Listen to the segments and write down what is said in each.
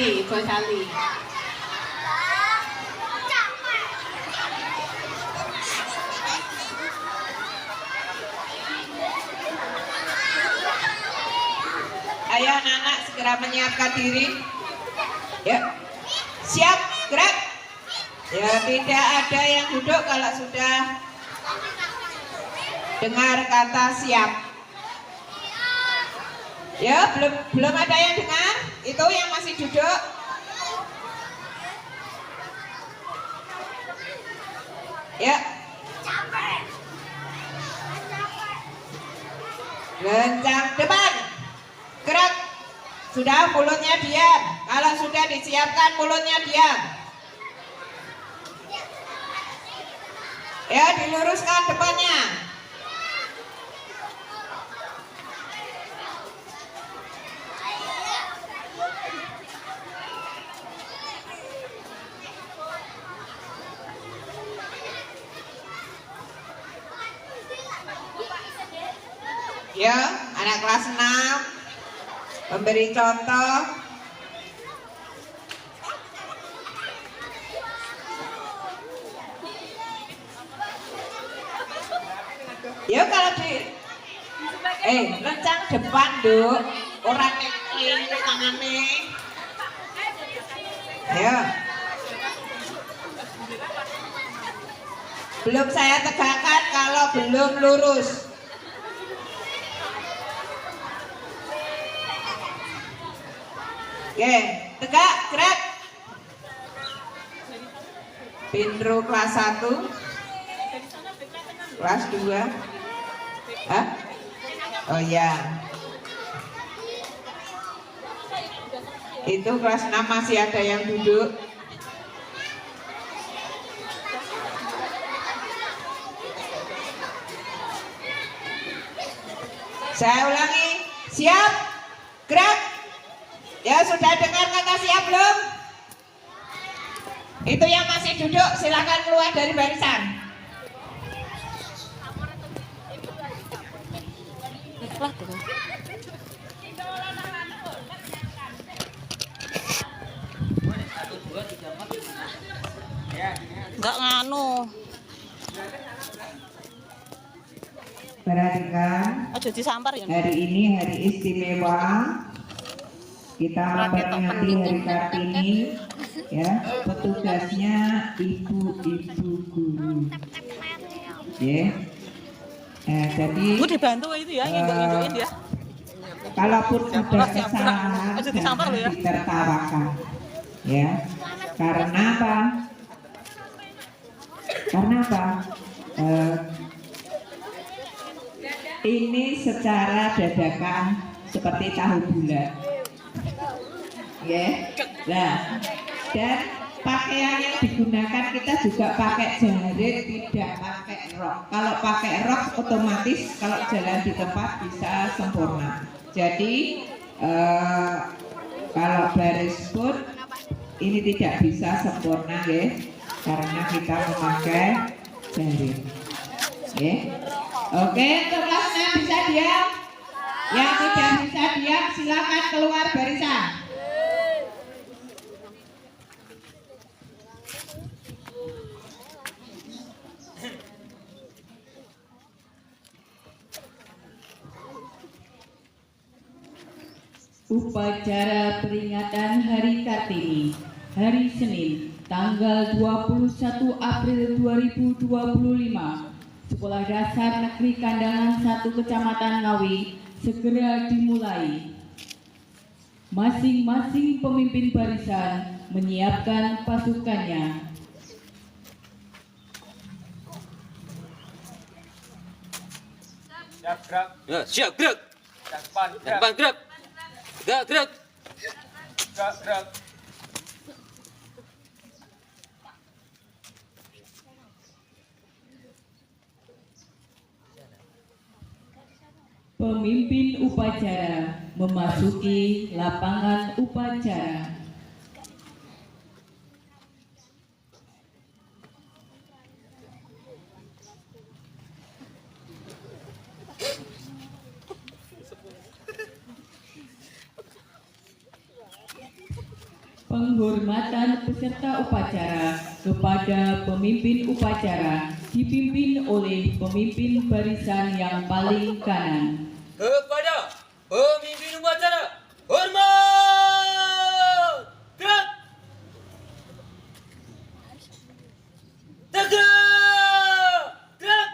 Sali, Ibu Sali. Ayo anak-anak segera menyiapkan diri. Ya, siap, gerak. Ya, tidak ada yang duduk kalau sudah dengar kata siap. Ya, belum ada yang dengar. Itu yang masih duduk. Ya. Lencang depan. Gerak. Sudah, mulutnya diam. Kalau sudah disiapkan, mulutnya diam. Ya, diluruskan depannya. Ya, anak kelas 6 memberi contoh. Ya kalau di lencang depan, Duk. Orang yang tangannya. Ya. Belum saya tegakkan kalau belum lurus. Oke, tegak, gerak. Pinru kelas 1, kelas 2. Hah? Oh ya. Itu kelas 6 masih ada yang duduk. Saya ulangi, siap, gerak. Ya, sudah dengar kata siap belum? Itu yang masih duduk silakan keluar dari barisan. Enggak nganu. Perhatikan, Aja disampar ya. hari ini hari istimewa. Kita memperingati Hari Kartini, ya. Petugasnya ibu-ibu guru. Ya. Jadi Bu dibantu itu ya, ngintuk-ngintukin ya. kalaupun ada kesalahan jangan ditertawakan, ya. Karena apa? Karena apa? Ini secara dadakan seperti tahu bulat. Ya, nah, dan pakaian yang digunakan kita juga pakai jarit, tidak pakai rok. Kalau pakai rok otomatis kalau jalan di tempat bisa sempurna. Jadi kalau baris pun ini tidak bisa sempurna ya, karena kita memakai jarit. Ya. Oke, untuk kelas 6 bisa diam. Yang tidak bisa diam silakan keluar barisan. Upacara peringatan Hari Kartini, hari Senin, tanggal 21 April 2025, Sekolah Dasar Negeri Kandangan 1 Kecamatan Ngawi segera dimulai. Masing-masing pemimpin barisan menyiapkan pasukannya. Siap gerak. Ya, siap gerak. Depan gerak. Depan gerak. Gerak. Gerak. Pemimpin upacara memasuki lapangan upacara. Penghormatan peserta upacara kepada pemimpin upacara dipimpin oleh pemimpin barisan yang paling kanan. Kepada pemimpin upacara, hormat! Gerak! Tegak! Gerak!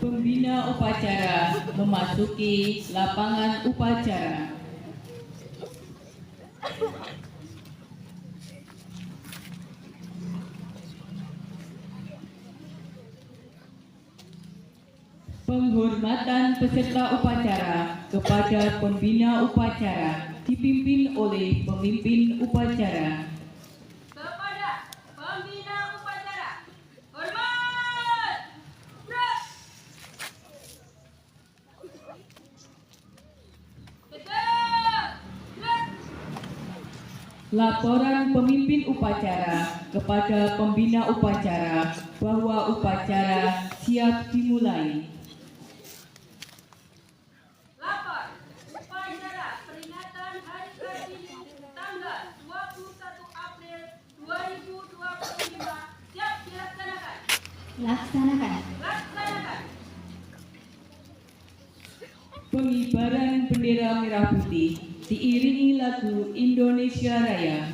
Pembina upacara memasuki lapangan upacara. Penghormatan peserta upacara kepada pembina upacara dipimpin oleh pemimpin upacara. Kepada pembina upacara, hormat! Gerak! Tegak! Gerak! Laporan pemimpin upacara kepada pembina upacara bahwa upacara siap dimulai. Lapor, upacara peringatan Hari Kartini tanggal 21 April 2025 siap dilaksanakan. Laksanakan. Laksanakan. Pengibaran bendera merah putih diiringi lagu Indonesia Raya.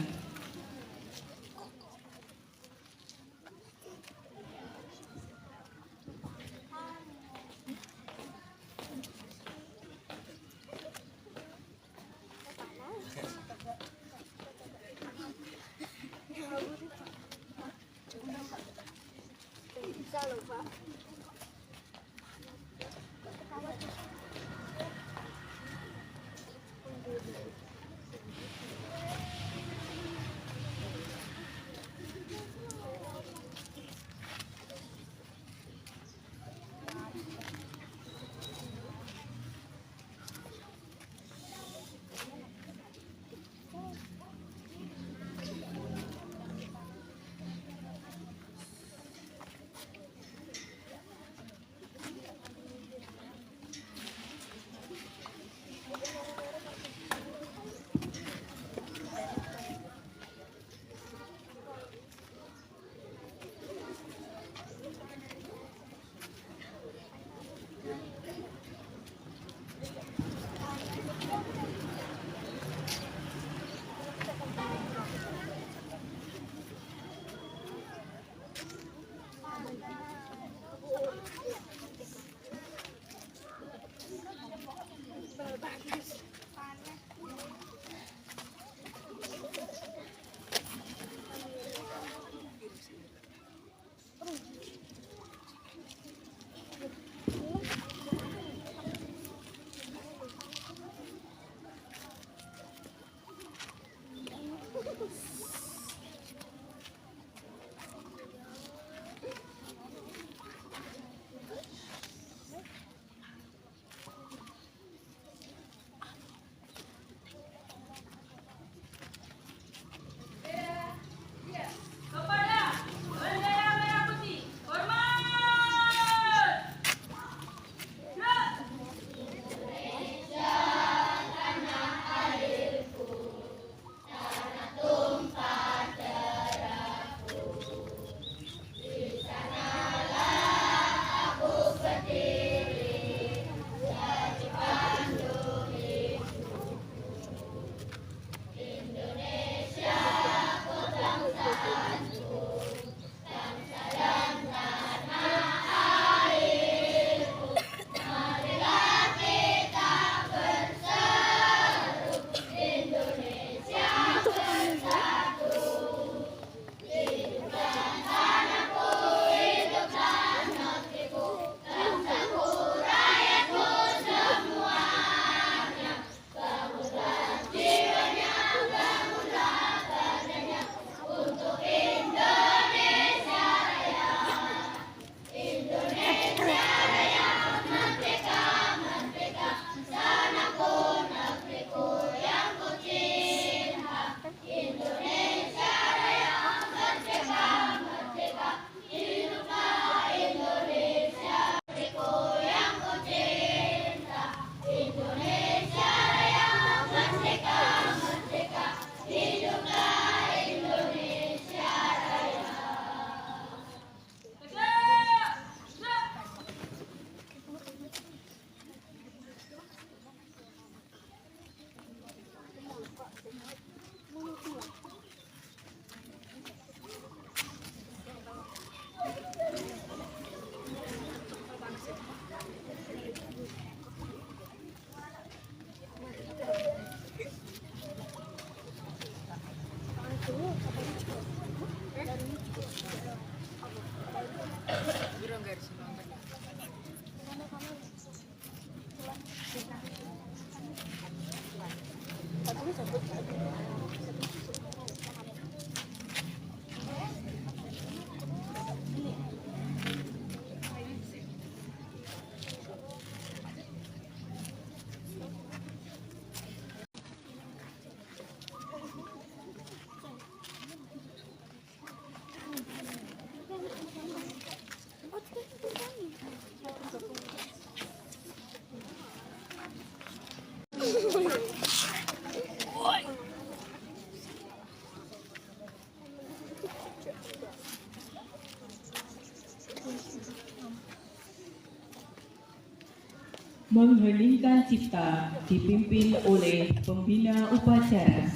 Mengheningkan cipta dipimpin oleh pembina upacara.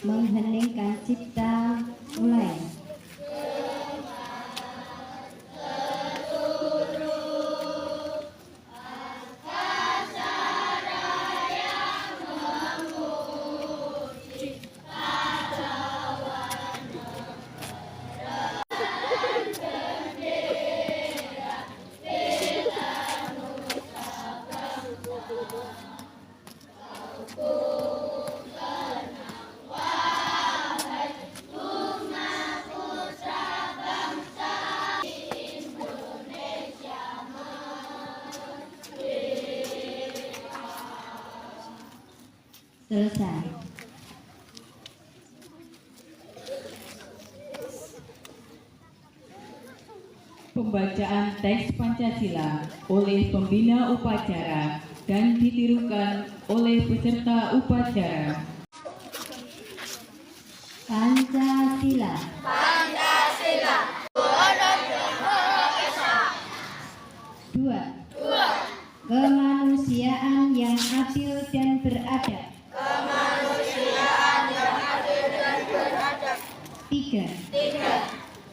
Mengheningkan cipta mulai. Selesai. Pembacaan teks Pancasila oleh pembina upacara dan ditirukan oleh peserta upacara. Pancasila. Dua. Kemanusiaan yang adil dan beradab. Tiga.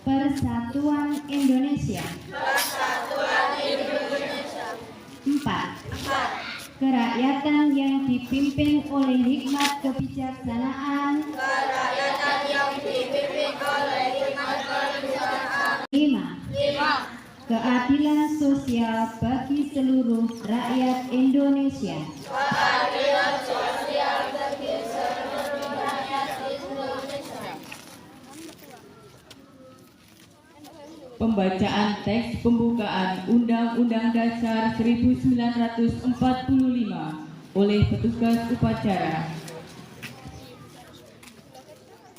Persatuan Indonesia. Empat. Kerakyatan yang dipimpin oleh hikmat kebijaksanaan. Lima. Keadilan sosial bagi seluruh rakyat Indonesia. Pembacaan teks pembukaan Undang-Undang Dasar 1945 oleh petugas upacara.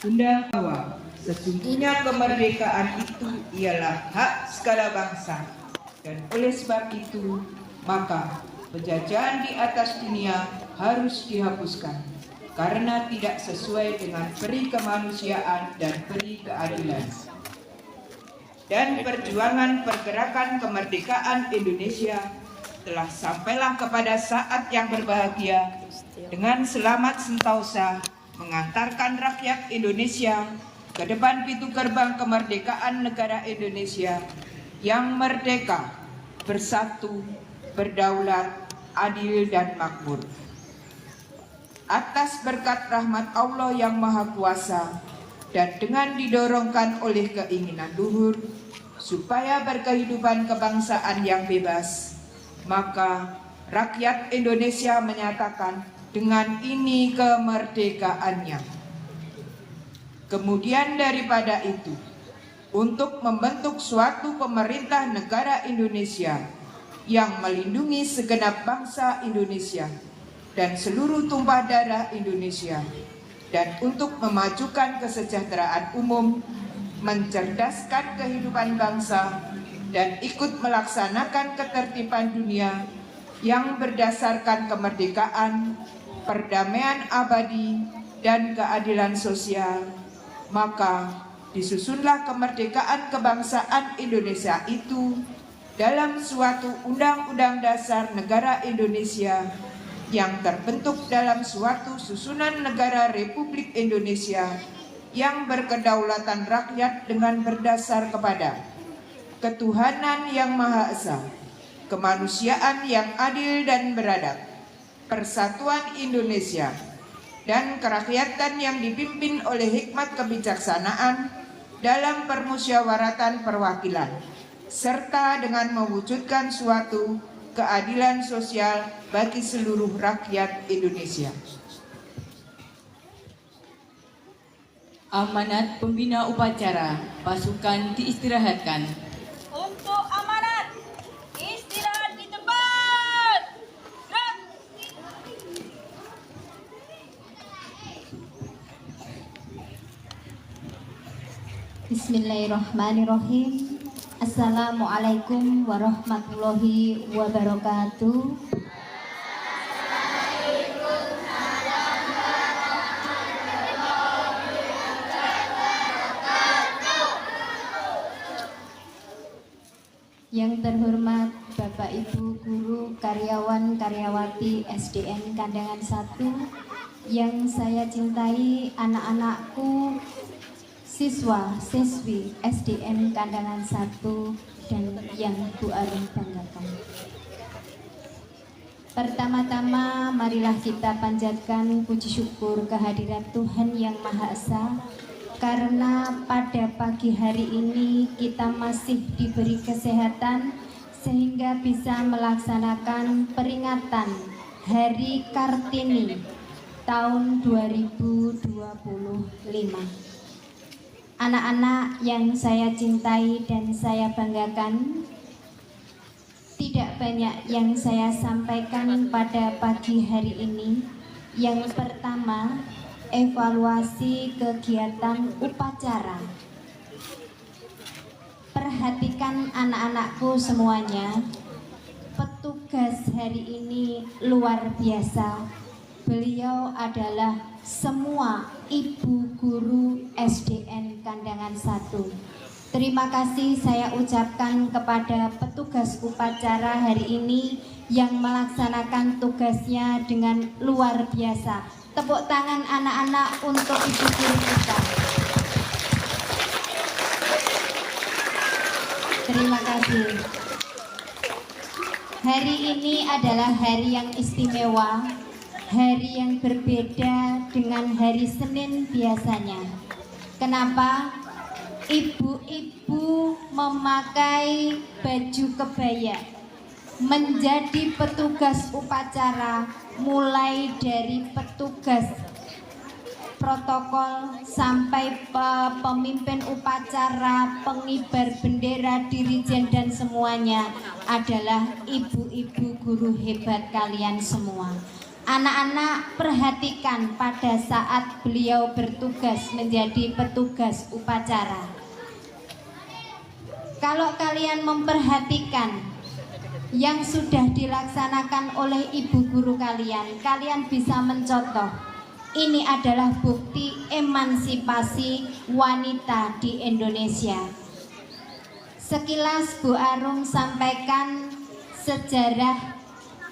Undang bahwa sesungguhnya kemerdekaan itu ialah hak segala bangsa, dan oleh sebab itu maka penjajahan di atas dunia harus dihapuskan karena tidak sesuai dengan peri kemanusiaan dan peri keadilan. Dan perjuangan pergerakan kemerdekaan Indonesia telah sampailah kepada saat yang berbahagia dengan selamat sentosa mengantarkan rakyat Indonesia ke depan pintu gerbang kemerdekaan negara Indonesia yang merdeka, bersatu, berdaulat, adil dan makmur. Atas berkat rahmat Allah yang Maha Kuasa dan dengan didorongkan oleh keinginan luhur supaya berkehidupan kebangsaan yang bebas, maka rakyat Indonesia menyatakan dengan ini kemerdekaannya. Kemudian daripada itu, untuk membentuk suatu pemerintah negara Indonesia yang melindungi segenap bangsa Indonesia dan seluruh tumpah darah Indonesia, dan untuk memajukan kesejahteraan umum, mencerdaskan kehidupan bangsa, dan ikut melaksanakan ketertiban dunia yang berdasarkan kemerdekaan, perdamaian abadi, dan keadilan sosial, maka disusunlah kemerdekaan kebangsaan Indonesia itu dalam suatu Undang-Undang Dasar Negara Indonesia yang terbentuk dalam suatu susunan negara Republik Indonesia yang berkedaulatan rakyat dengan berdasar kepada ketuhanan yang Maha Esa, kemanusiaan yang adil dan beradab, persatuan Indonesia, dan kerakyatan yang dipimpin oleh hikmat kebijaksanaan dalam permusyawaratan perwakilan, serta dengan mewujudkan suatu keadilan sosial bagi seluruh rakyat Indonesia. Amanat pembina upacara, pasukan diistirahatkan. Untuk amanat, istirahat di tempat. Gerak. Bismillahirrahmanirrahim. Assalamualaikum warahmatullahi wabarakatuh. Yang terhormat Bapak Ibu guru, karyawan, karyawati SDN Kandangan 1, yang saya cintai anak-anakku, siswa, siswi SDN Kandangan 1, dan yang Bu Arum banggakan. Pertama-tama marilah kita panjatkan puji syukur kehadirat Tuhan Yang Maha Esa, karena pada pagi hari ini kita masih diberi kesehatan sehingga bisa melaksanakan peringatan Hari Kartini tahun 2025. Anak-anak yang saya cintai dan saya banggakan, tidak banyak yang saya sampaikan pada pagi hari ini. Yang pertama, evaluasi kegiatan upacara. Perhatikan anak-anakku semuanya, petugas hari ini luar biasa. Beliau adalah semua ibu guru SDN Kandangan 1. Terima kasih saya ucapkan kepada petugas upacara hari ini yang melaksanakan tugasnya dengan luar biasa. Tepuk tangan anak-anak untuk ibu guru kita. Terima kasih. Hari ini adalah hari yang istimewa, hari yang berbeda dengan hari Senin biasanya. Kenapa? Ibu-ibu memakai baju kebaya, menjadi petugas upacara, mulai dari petugas protokol sampai pemimpin upacara, pengibar bendera, dirijen, dan semuanya adalah ibu-ibu guru hebat kalian semua. Anak-anak, perhatikan pada saat beliau bertugas menjadi petugas upacara. Kalau kalian memperhatikan yang sudah dilaksanakan oleh ibu guru kalian, kalian bisa mencontoh. Ini adalah bukti emansipasi wanita di Indonesia. Sekilas Bu Arum sampaikan sejarah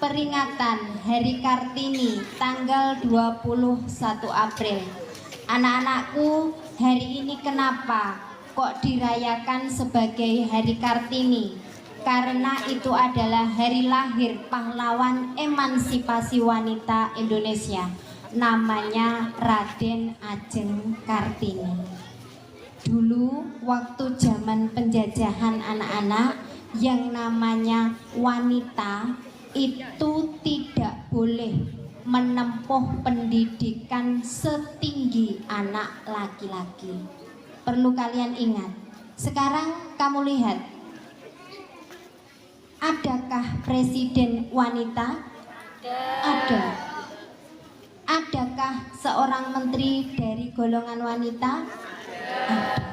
peringatan Hari Kartini tanggal 21 April. Anak-anakku, hari ini kenapa kok dirayakan sebagai Hari Kartini? Karena itu adalah hari lahir pahlawan emansipasi wanita Indonesia, namanya Raden Ajeng Kartini. Dulu waktu zaman penjajahan anak-anak, yang namanya wanita itu tidak boleh menempuh pendidikan setinggi anak laki-laki. Perlu kalian ingat. Sekarang kamu lihat, adakah presiden wanita? Ada. Adakah seorang menteri dari golongan wanita? Ada.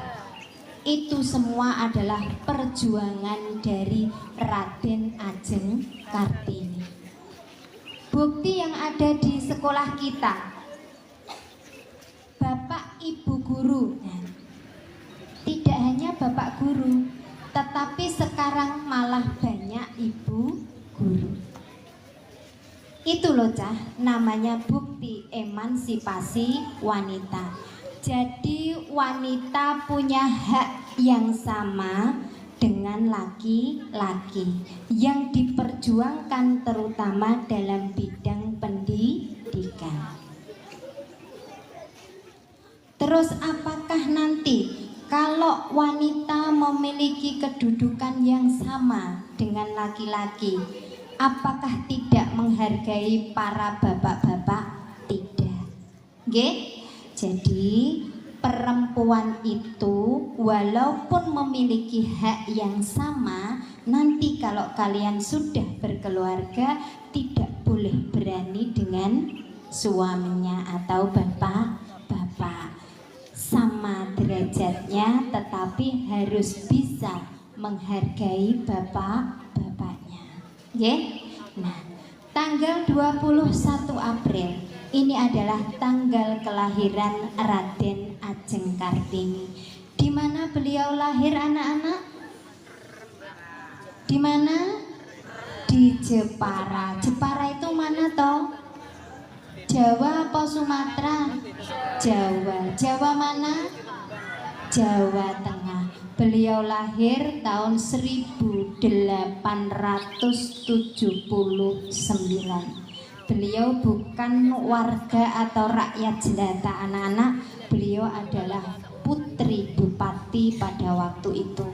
Itu semua adalah perjuangan dari Raden Ajeng Kartini. Bukti yang ada di sekolah kita, Bapak Ibu guru, tidak hanya Bapak guru, tetapi sekarang malah banyak ibu guru. Itu loh Cah, namanya bukti emansipasi wanita. Jadi wanita punya hak yang sama dengan laki-laki yang diperjuangkan terutama dalam bidang pendidikan. Terus apakah nanti kalau wanita memiliki kedudukan yang sama dengan laki-laki, apakah tidak menghargai para bapak-bapak? Tidak. Nggih? Jadi perempuan itu walaupun memiliki hak yang sama, nanti kalau kalian sudah berkeluarga tidak boleh berani dengan suaminya atau bapak-bapak. Sama derajatnya tetapi harus bisa menghargai bapak-bapaknya. Nggih? Nah, tanggal 21 April ini adalah tanggal kelahiran Raden Ajeng Kartini. Di mana beliau lahir, anak-anak? Di mana? Di Jepara. Jepara itu mana toh? Jawa apa Sumatera? Jawa. Jawa mana? Jawa Tengah. Beliau lahir tahun 1879. Beliau bukan warga atau rakyat jelata, anak-anak. Beliau adalah putri bupati pada waktu itu.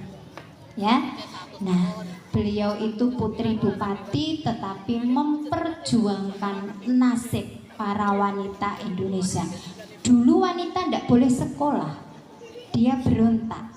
Ya. Nah, beliau itu putri bupati tetapi memperjuangkan nasib para wanita Indonesia. Dulu wanita tidak boleh sekolah. Dia berontak.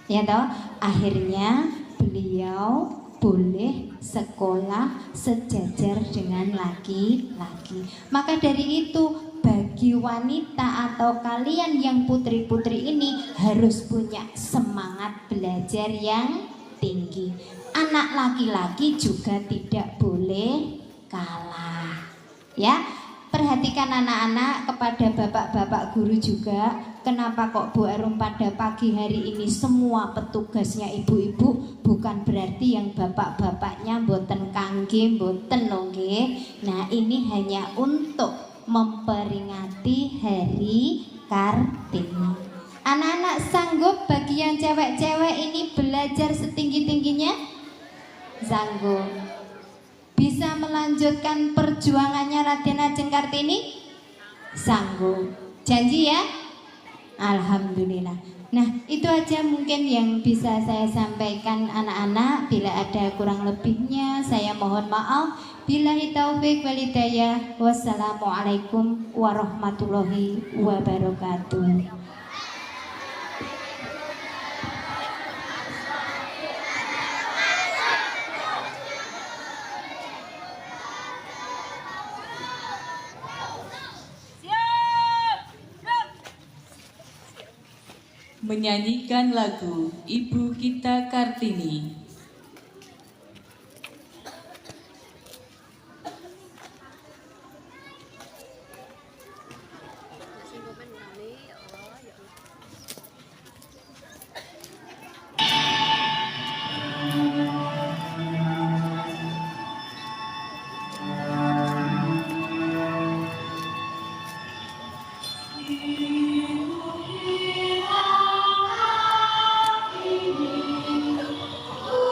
Ya toh, akhirnya beliau boleh sekolah sejajar dengan laki-laki. Maka dari itu bagi wanita atau kalian yang putri-putri ini harus punya semangat belajar yang tinggi. Anak laki-laki juga tidak boleh kalah. Ya, perhatikan anak-anak, kepada bapak-bapak guru juga. Kenapa kok Bu Arum pada pagi hari ini semua petugasnya ibu-ibu, bukan berarti yang bapak-bapaknya mboten kangge, mboten lho nggih. Nah, ini hanya untuk memperingati Hari Kartini. Anak-anak sanggup bagi yang cewek-cewek ini belajar setinggi-tingginya? Sanggup. Bisa melanjutkan perjuangannya Raden Ajeng Kartini? Sanggup. Janji ya? Alhamdulillah. Nah, itu aja mungkin yang bisa saya sampaikan anak-anak. Bila ada kurang lebihnya saya mohon maaf. Billahi taufik wal hidayah. Wassalamualaikum warahmatullahi wabarakatuh. Menyanyikan lagu Ibu Kita Kartini. Oh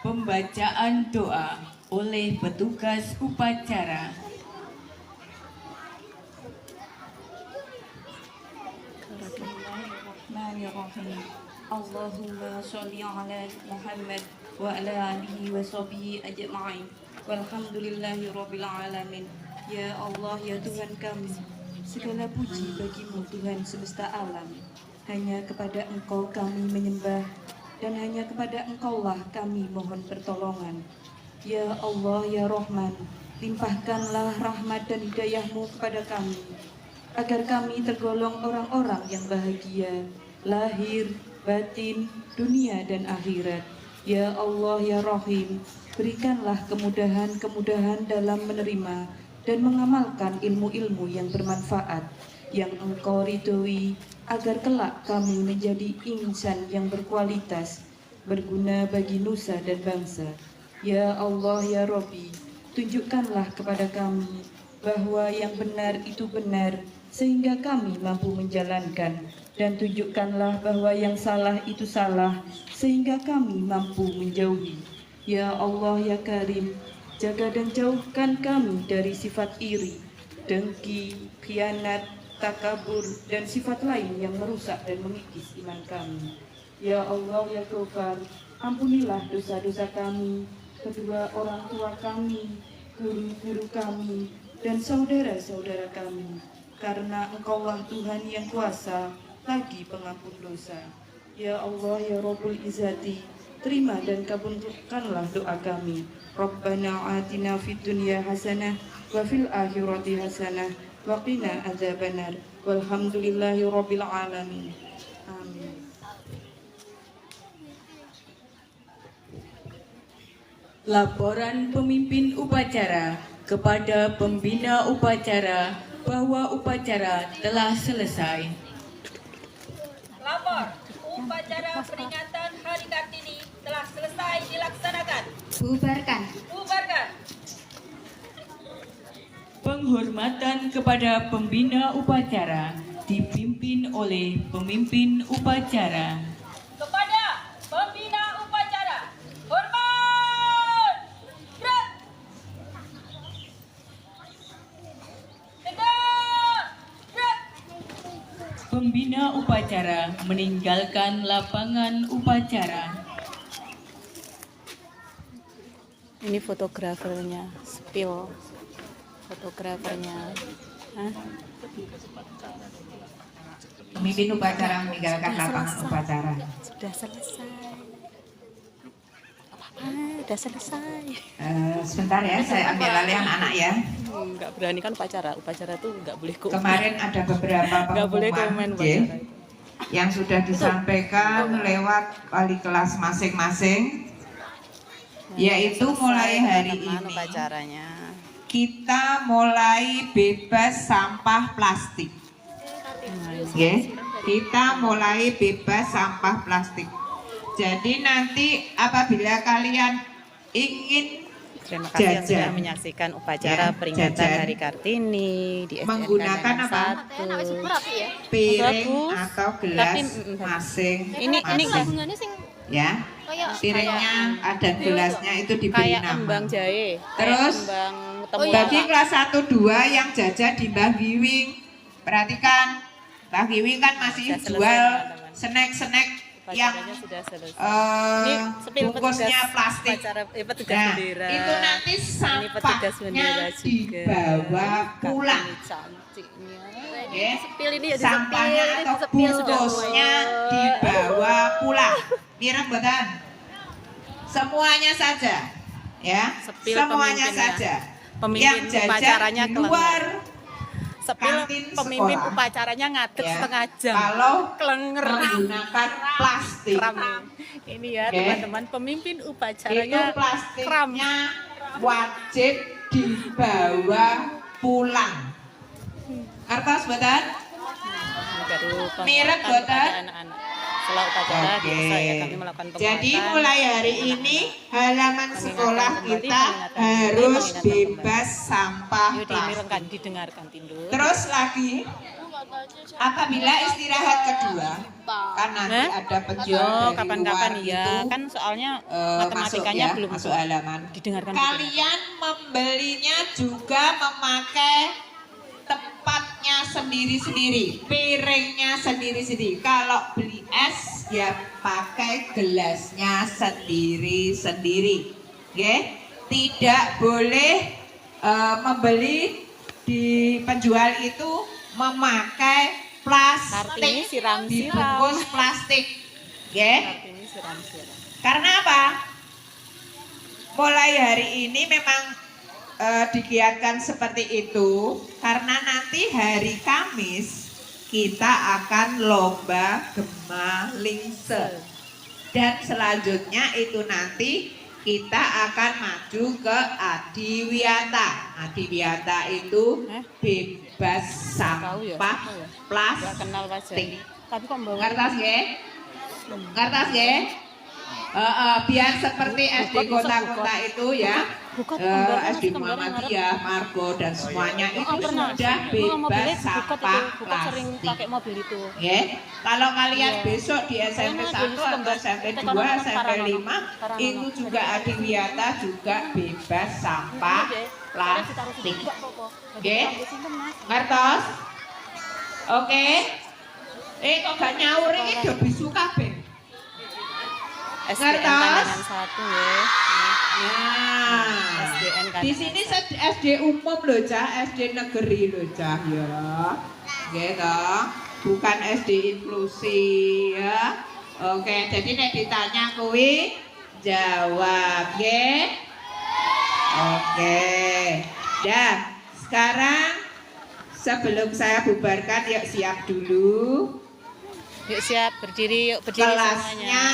Pembacaan doa oleh petugas upacara. Bismillahirrahmanirrahim. Allahumma sholli ala Muhammad wa ala alihi wa sahbihi ajma'in. Walhamdulillahi rabbil alamin. Ya Allah, ya Tuhan kami, segala puji bagimu Tuhan semesta alam. Hanya kepada Engkau kami menyembah, dan hanya kepada Engkaulah kami mohon pertolongan. Ya Allah, ya Rahman, limpahkanlah rahmat dan hidayah-Mu kepada kami, agar kami tergolong orang-orang yang bahagia, lahir, batin, dunia dan akhirat. Ya Allah, ya Rahim, berikanlah kemudahan-kemudahan dalam menerima dan mengamalkan ilmu-ilmu yang bermanfaat, yang Engkau ridhoi, agar kelak kami menjadi insan yang berkualitas, berguna bagi nusa dan bangsa. Ya Allah, ya Rabbi, tunjukkanlah kepada kami bahwa yang benar itu benar, sehingga kami mampu menjalankan, dan tunjukkanlah bahwa yang salah itu salah, sehingga kami mampu menjauhi. Ya Allah, ya Karim, jaga dan jauhkan kami dari sifat iri, dengki, khianat, takabur, dan sifat lain yang merusak dan mengikis iman kami. Ya Allah, ya Ghafar, ampunilah dosa-dosa kami, kedua orang tua kami, guru-guru kami, dan saudara-saudara kami, karena Engkaulah Tuhan yang kuasa lagi pengampun dosa. Ya Allah, ya Rabbul Izzati, terima dan kabulkanlah doa kami. Rabbana atina fid dunya hasanah wa fil akhirati hasanah wa qina adzabannar. Walhamdulillahi rabbil alamin. Amin. Laporan pemimpin upacara kepada pembina upacara bahwa upacara telah selesai. Lapor, upacara peringatan Hari Kartini telah selesai dilaksanakan. Bubarkan. Bubarkan. Penghormatan kepada pembina upacara dipimpin oleh pemimpin upacara. Kepada pembina upacara, hormat. Gerak. Tegak. Gerak. Pembina upacara meninggalkan lapangan upacara. Ini fotografernya, spill fotografernya. Hah? Pemimpin upacara meninggalkan lapangan upacara. Sudah selesai. Apa-apa, udah selesai. Sebentar ya, saya ambil alih anak-anak ya. Nggak berani kan upacara. Upacara tuh nggak boleh komen. Kemarin ada beberapa Nggak boleh komen pengumuman upacara. yang sudah disampaikan lewat wali kelas masing-masing, yaitu mulai hari ini upacaranya. kita mulai bebas sampah plastik. Ya, kita mulai bebas sampah plastik. Jadi nanti apabila kalian ingin Terima kasih yang sudah jajan, menyaksikan upacara ya, peringatan jajan, Hari Kartini di SDN menggunakan Kandangan apa? 1. piring Bagus. atau gelas Tapi, masing-masing, ya. Piringnya ada gelasnya itu diberi Kayak nama. embang jahe. Terus, kayak embang Bagi kelas 1-2 yang jajan di Mbah Giwing, perhatikan, Mbah Giwing kan masih Sudah selesai, jual teman-teman. snack-snack yang Upacaranya sudah selesai. Spill bungkusnya petugas plastik. upacara, petugas Nah, bendera. itu nanti Ini petugas bendera sampahnya juga. dibawa pulang. Ini cantiknya. Ya. Spill ini ya Sampahnya disepil, atau disepil sudah. bungkusnya dibawa pulang. Mireng mboten? semuanya saja, ya, Sepil semuanya pemimpinnya. saja. Pemimpin Yang jajan upacaranya di luar Sepil kantin pemimpin sekolah. upacaranya ngadeg Ya, setengah jam. kalau Klenger. menggunakan plastik, Ini ya Oke. teman-teman, pemimpin itu upacaranya kram. plastiknya wajib dibawa pulang. Kertas boten? Baru Mirip, penguatan Boten? kepada anak-anak. Setelah upacara biasa ya kami melakukan penguatan. Jadi mulai hari ini halaman sekolah kita harus bebas sampah Yuk plastik. didengarkan Tindu. Terus lagi, apabila istirahat kedua, kan nanti Hah? ada penjual Yo, dari kapan-kapan luar ya, itu kan soalnya masuk matematikanya ya, belum masuk halaman. didengarkan. Kalian membelinya juga memakai tempatnya sendiri-sendiri, piringnya sendiri-sendiri. Kalau beli es ya pakai gelasnya sendiri-sendiri. Oke? Tidak boleh membeli di penjual itu memakai plastik, Kartini siram-siram. dibungkus plastik. Oke? Ini siram-siram. Karena apa? Mulai hari ini memang digiatkan seperti itu karena nanti hari Kamis kita akan lomba Gema Lingse dan selanjutnya itu nanti kita akan maju ke Adiwiyata. Adiwiyata itu bebas Tahu ya? sampah Tahu ya? Nggak plastik. kenal wajah. Tapi kok bawa Ngertas ya? Ngertas ya? Biar seperti SD kota-kota itu ya, SD Muhammadiyah, Margo dan semuanya itu sudah bebas sampah sering pakai plastik. mobil itu. Ya, kalau kalian Iya. besok di SMP 1 atau SMP 2, SMP 5 itu juga Adiwiyata juga bebas sampah plastik. Oke? Ngertos? Oke? Kok gak nyaur ini udah bisu kabeh. SDN Ngertos? Pandangan 1 ya. Nah, SDN kan. di sini SD umum loh Cah, SD negeri loh Cah ya. Gitu. Bukan SD inklusi ya. Oke, jadi nek ditanya kuwi jawab ya. Oke. Dan sekarang sebelum saya bubarkan yuk siap dulu. Yuk siap, berdiri, yuk berdiri Kelasnya semuanya.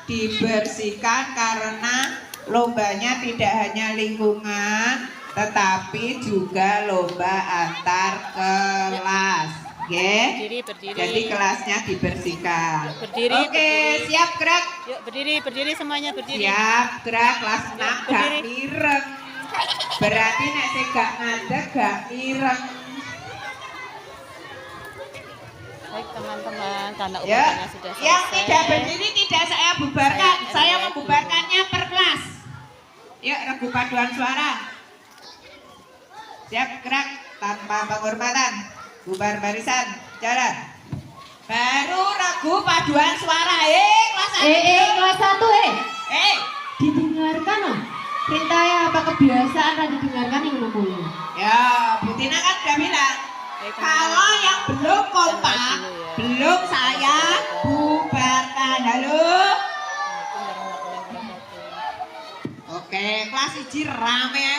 dibersihkan karena lombanya tidak hanya lingkungan tetapi juga lomba antar kelas. Oke? Berdiri. Jadi kelasnya dibersihkan. Berdiri, Oke, berdiri. siap gerak. Yuk berdiri semuanya berdiri. Siap gerak kelas 6 gak Berdiri. mireng. Berarti nek sing gak ngadeg gak mireng. Baik teman-teman, tanda Ya, upacaranya sudah selesai. yang tidak berdiri tidak saya bubarkan. Saya Saya RW membubarkannya per kelas. Yuk, regu paduan suara. Siap gerak tanpa penghormatan. Bubar barisan, jalan. Baru regu paduan suara. Kelas 1. Kelas 1 didengarkan loh. Perintahnya apa kebiasaan kan didengarkan yang ngomong. Ya, Bu Tina kan udah bilang. Kalau yang belum kompak, belum saya bubarkan. Halo. Oke, kelas 1 rame.